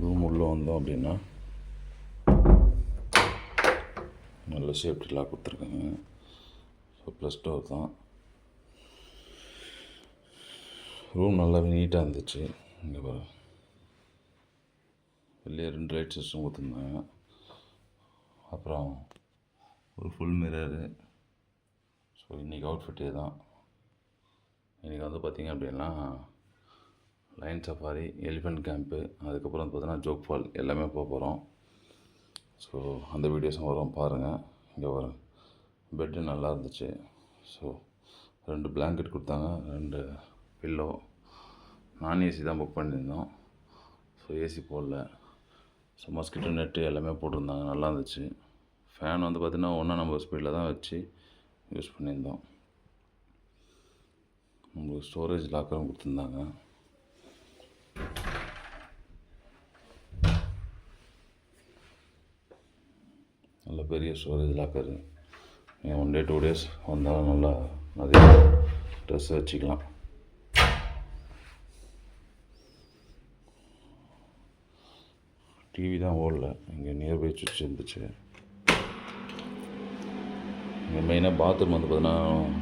Room உள்ளே வந்தோம் அப்படின்னா நல்ல சேஃப்டி லாக் கொடுத்துருக்காங்க. ஸோ ப்ளஸ் டோர் தான். ரூம் நல்லாவே நீட்டாக இருந்துச்சு. இங்கே பாரு, வெளியே 2 லைட் சிஸ்டம் கொடுத்துருந்தாங்க. அப்புறம் ஒரு ஃபுல் மிரரு. ஸோ இன்றைக்கி அவுட்ஃபிட்டே தான். இன்றைக்கி வந்து பார்த்திங்க அப்படின்னா லைன் சஃபாரி, எலிஃபெண்ட் கேம்ப்பு, அதுக்கப்புறம் வந்து பார்த்தீங்கன்னா ஜோக் ஃபால் எல்லாமே போக போகிறோம். ஸோ அந்த வீடியோஸும் வரும் பாருங்கள். இங்கே வரும் பெட்டு நல்லா இருந்துச்சு. ஸோ 2 பிளாங்கெட் கொடுத்தாங்க, 2 பில்லோ. நான் ஏசி தான் புக் பண்ணியிருந்தோம். ஸோ ஏசி போடல. ஸோ மஸ்கிட்டோ நெட்டு எல்லாமே போட்டிருந்தாங்க, நல்லா இருந்துச்சு. ஃபேன் வந்து பார்த்திங்கன்னா 1 நம்பர் ஸ்பீடில் தான் வச்சு யூஸ் பண்ணியிருந்தோம். உங்களுக்கு ஸ்டோரேஜ் லாக்கரும் கொடுத்துருந்தாங்க. நல்ல பெரிய ஸ்டோரேஜ் லாக்கரு. நீங்கள் 1 டே 2 டேஸ் வந்தாலும் நல்லா நிறைய ட்ரெஸ் வச்சுக்கலாம். டிவி தான் ஓடல. இங்கே நியர்பை சுவிட்ச் இருந்துச்சு. இங்கே மெயினாக பாத்ரூம் வந்து பார்த்தீங்கன்னா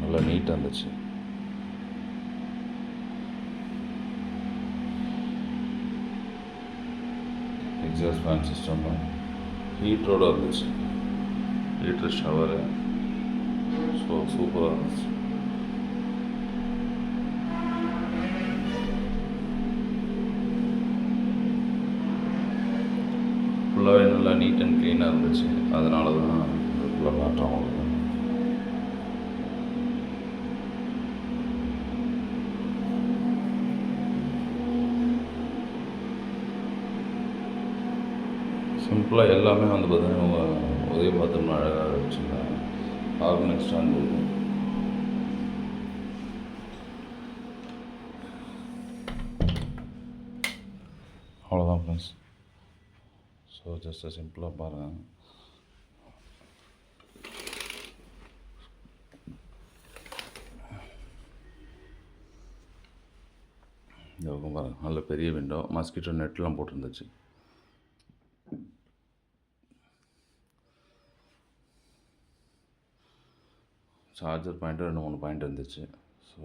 நல்லா நீட்டாக இருந்துச்சு. எக்ஸாஸ்ட் ஃபேன் சிஸ்டம் ஹீட்டரோடு இருந்துச்சு. Heater shower. ஸோ சூப்பராக இருந்துச்சு. ஃபுல்லாகவே நல்லா நீட் அண்ட் க்ளீனாக இருந்துச்சு. அதனால தான் ஃபுல்லாக காட்டுறோம் உங்களுக்கு. சிம்பிளாக எல்லாமே வந்து பார்த்தீங்கன்னா ஒரே பாத்ரூம் அழகாக வச்சுருந்தாங்க. ஆர்கனைஸ்டாக இருந்தது. அவ்வளோதான் ஃப்ரெண்ட்ஸ். ஸோ ஜஸ்ட் சிம்பிளாக பாருங்கள். இந்த பக்கம் பாருங்கள், நல்ல பெரிய விண்டோ. மஸ்கிட்டோ நெட்லாம் போட்டிருந்துச்சு. சார்ஜர் பாயிண்ட்டு 2-3 பாயிண்ட் இருந்துச்சு. ஸோ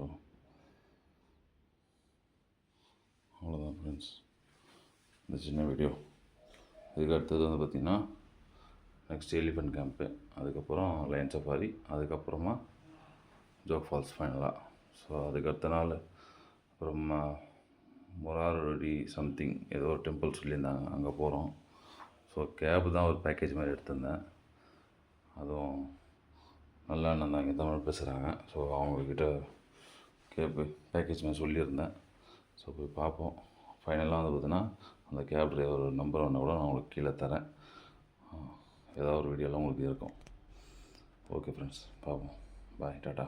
அவ்வளோதான் ஃப்ரெண்ட்ஸ் இந்த சின்ன வீடியோ. இதுக்கு அடுத்தது வந்து பார்த்திங்கன்னா நெக்ஸ்ட் எலிஃபெண்ட் கேம்ப்பு, அதுக்கப்புறம் லைன் சஃபாரி, அதுக்கப்புறமா ஜோக் ஃபால்ஸ் ஃபைனலாக. ஸோ அதுக்கு அடுத்த நாள் அப்புறம் முராரடி சம்திங் ஏதோ ஒரு டெம்பிள் சொல்லியிருந்தாங்க, அங்கே போகிறோம். ஸோ கேபு தான் ஒரு பேக்கேஜ் மாதிரி எடுத்திருந்தேன். அதுவும் நல்லா அண்ணன் தான், இங்கே தமிழ் பேசுகிறாங்க. ஸோ அவங்கக்கிட்ட கேபு பேக்கேஜ் மாதிரி சொல்லியிருந்தேன். ஸோ போய் பார்ப்போம். ஃபைனலாக வந்து பார்த்தீங்கன்னா அந்த கேப் டிரைவர் நம்பர் ஒன்று கூட நான் உங்களுக்கு கீழே தரேன். ஏதாவது ஒரு வீடியோலாம் உங்களுக்கு இருக்கும். ஓகே ஃப்ரெண்ட்ஸ், பார்ப்போம். பாய், டாட்டா.